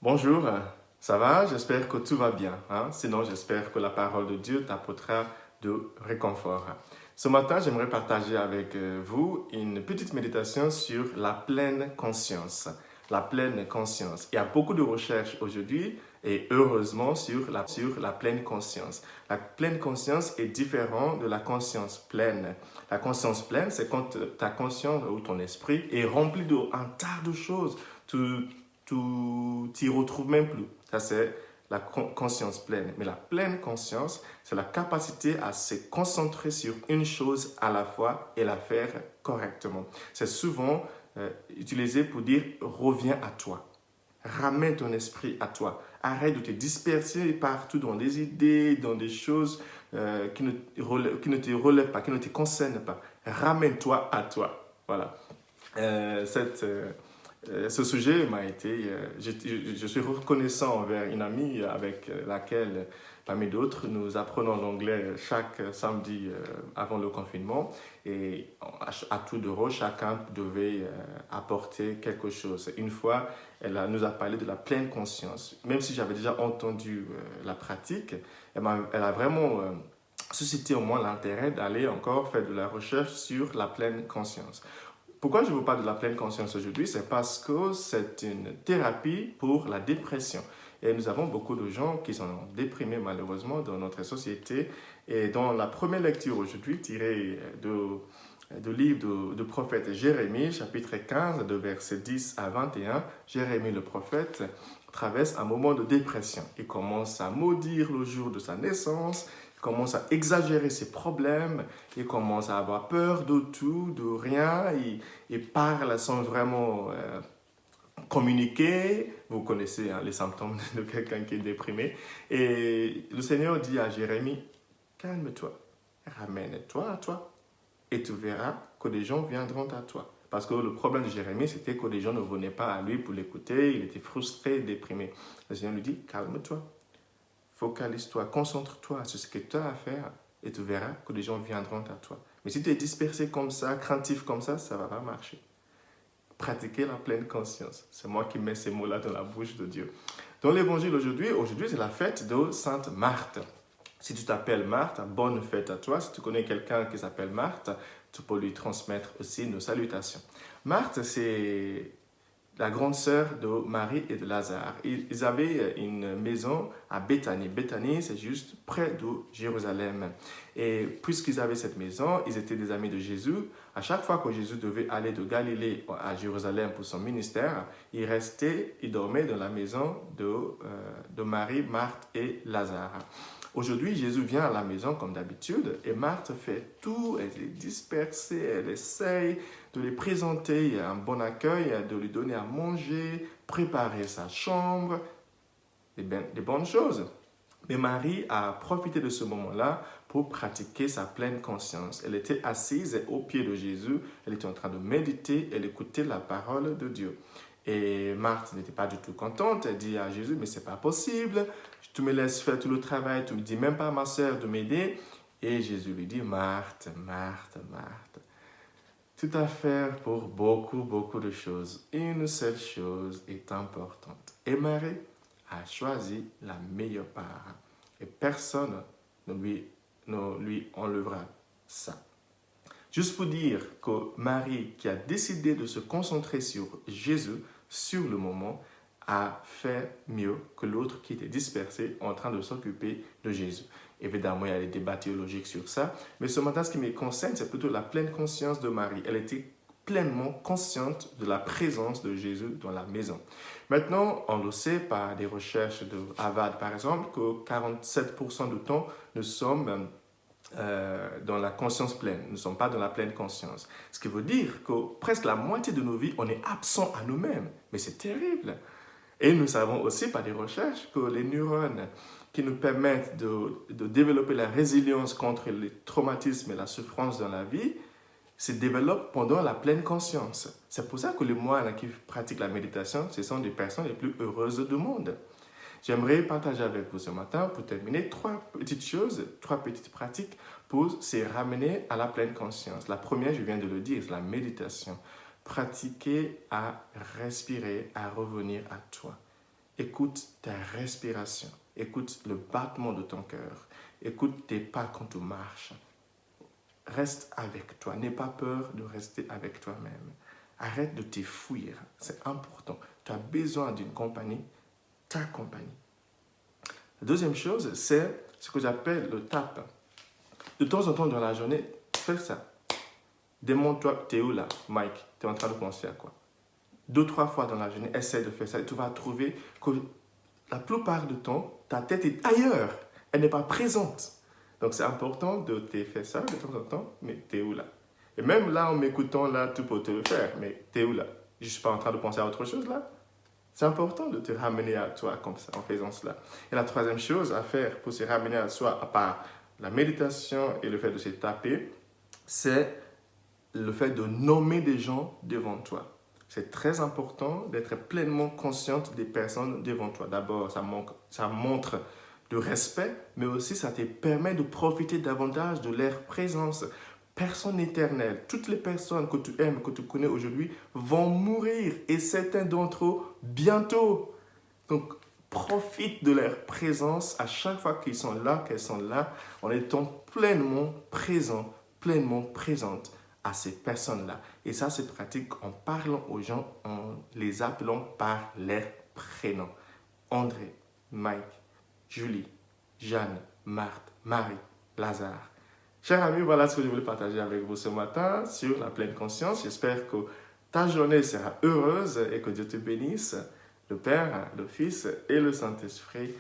Bonjour, ça va? J'espère que tout va bien, hein? Sinon, j'espère que la parole de Dieu t'apportera de réconfort. Ce matin, j'aimerais partager avec vous une petite méditation sur la pleine conscience. La pleine conscience. Il y a beaucoup de recherches aujourd'hui et heureusement sur la pleine conscience. La pleine conscience est différente de la conscience pleine. La conscience pleine, c'est quand ta conscience ou ton esprit est rempli d'un tas de choses. Tu t'y retrouves même plus. Ça, c'est la conscience pleine. Mais la pleine conscience, c'est la capacité à se concentrer sur une chose à la fois et la faire correctement. C'est souvent utilisé pour dire reviens à toi. Ramène ton esprit à toi. Arrête de te disperser partout dans des idées, dans des choses qui ne te relèvent pas, qui ne te concernent pas. Ramène-toi à toi. Voilà. Ce sujet m'a été, je suis reconnaissant envers une amie avec laquelle, parmi d'autres, nous apprenons l'anglais chaque samedi avant le confinement et à tour de rôle, chacun devait apporter quelque chose. Une fois, nous a parlé de la pleine conscience. Même si j'avais déjà entendu la pratique, elle a vraiment suscité au moins l'intérêt d'aller encore faire de la recherche sur la pleine conscience. Pourquoi je vous parle de la pleine conscience aujourd'hui? C'est parce que c'est une thérapie pour la dépression. Et nous avons beaucoup de gens qui sont déprimés malheureusement dans notre société. Et dans la première lecture aujourd'hui, tirée du livre du prophète Jérémie, chapitre 15, de versets 10 à 21, Jérémie le prophète traverse un moment de dépression. Il commence à maudire le jour de sa naissance, il commence à exagérer ses problèmes, il commence à avoir peur de tout, de rien, il parle sans vraiment communiquer. Vous connaissez hein, les symptômes de quelqu'un qui est déprimé. Et le Seigneur dit à Jérémie, calme-toi, ramène-toi à toi et tu verras que des gens viendront à toi. Parce que le problème de Jérémie, c'était que les gens ne venaient pas à lui pour l'écouter, il était frustré, déprimé. Le Seigneur lui dit, calme-toi, focalise-toi, concentre-toi sur ce que tu as à faire et tu verras que les gens viendront à toi. Mais si tu es dispersé comme ça, craintif comme ça ne va pas marcher. Pratiquer la pleine conscience. C'est moi qui mets ces mots-là dans la bouche de Dieu. Dans l'évangile aujourd'hui, c'est la fête de Sainte Marthe. Si tu t'appelles Marthe, bonne fête à toi. Si tu connais quelqu'un qui s'appelle Marthe, tu peux lui transmettre aussi nos salutations. Marthe, c'est la grande sœur de Marie et de Lazare. Ils avaient une maison à Béthanie. Béthanie, c'est juste près de Jérusalem. Et puisqu'ils avaient cette maison, ils étaient des amis de Jésus. À chaque fois que Jésus devait aller de Galilée à Jérusalem pour son ministère, il restait, il dormait dans la maison de Marie, Marthe et Lazare. Aujourd'hui, Jésus vient à la maison comme d'habitude et Marthe fait tout, elle est dispersée, elle essaye de lui présenter un bon accueil, de lui donner à manger, préparer sa chambre, des bonnes choses. Mais Marie a profité de ce moment-là pour pratiquer sa pleine conscience. Elle était assise au pied de Jésus, elle était en train de méditer, elle écoutait la parole de Dieu. Et Marthe n'était pas du tout contente, elle dit à Jésus, mais c'est pas possible, tu me laisses faire tout le travail, tu ne dis même pas à ma sœur de m'aider. Et Jésus lui dit, Marthe, Marthe, Marthe, tout à faire pour beaucoup, beaucoup de choses. Une seule chose est importante. Et Marie a choisi la meilleure part. Et personne ne lui enlèvera ça. Juste pour dire que Marie, qui a décidé de se concentrer sur Jésus, sur le moment, a fait mieux que l'autre qui était dispersé en train de s'occuper de Jésus. Évidemment, il y a des débats théologiques sur ça, mais ce matin, ce qui me concerne, c'est plutôt la pleine conscience de Marie. Elle était pleinement consciente de la présence de Jésus dans la maison. Maintenant, on le sait par des recherches de Harvard, par exemple, que 47% du temps, nous sommes dans la conscience pleine. Nous ne sommes pas dans la pleine conscience. Ce qui veut dire que presque la moitié de nos vies, on est absent à nous-mêmes. Mais c'est terrible. Et nous savons aussi par des recherches que les neurones qui nous permettent de développer la résilience contre les traumatismes et la souffrance dans la vie se développent pendant la pleine conscience. C'est pour ça que les moines qui pratiquent la méditation, ce sont des personnes les plus heureuses du monde. J'aimerais partager avec vous ce matin, pour terminer, trois petites choses, trois petites pratiques pour se ramener à la pleine conscience. La première, je viens de le dire, c'est la méditation. Pratiquer à respirer, à revenir à toi. Écoute ta respiration. Écoute le battement de ton cœur. Écoute tes pas quand tu marches. Reste avec toi. N'aie pas peur de rester avec toi-même. Arrête de te fuir. C'est important. Tu as besoin d'une compagnie. Ta compagnie. La deuxième chose, c'est ce que j'appelle le tap. De temps en temps dans la journée, fais ça. Demande-toi, t'es où là, Mike? Tu es en train de penser à quoi? 2-3 fois dans la journée, essaie de faire ça et tu vas trouver que la plupart du temps, ta tête est ailleurs. Elle n'est pas présente. Donc, c'est important de te faire ça de temps en temps, mais t'es où là? Et même là, en m'écoutant, là, tu peux te le faire, mais t'es où là? Je ne suis pas en train de penser à autre chose là? C'est important de te ramener à toi comme ça, en faisant cela. Et la troisième chose à faire pour se ramener à soi, à part la méditation et le fait de se taper, c'est le fait de nommer des gens devant toi. C'est très important d'être pleinement consciente des personnes devant toi. D'abord, ça montre de respect, mais aussi ça te permet de profiter davantage de leur présence. Personne éternelle. Toutes les personnes que tu aimes, que tu connais aujourd'hui, vont mourir et certains d'entre eux bientôt. Donc, profite de leur présence à chaque fois qu'ils sont là, qu'elles sont là, en étant pleinement présent, pleinement présente à ces personnes-là. Et ça se pratique en parlant aux gens, en les appelant par leur prénom. André, Mike, Julie, Jeanne, Marthe, Marie, Lazare. Chers amis, voilà ce que je voulais partager avec vous ce matin sur la pleine conscience. J'espère que ta journée sera heureuse et que Dieu te bénisse, le Père, le Fils et le Saint-Esprit.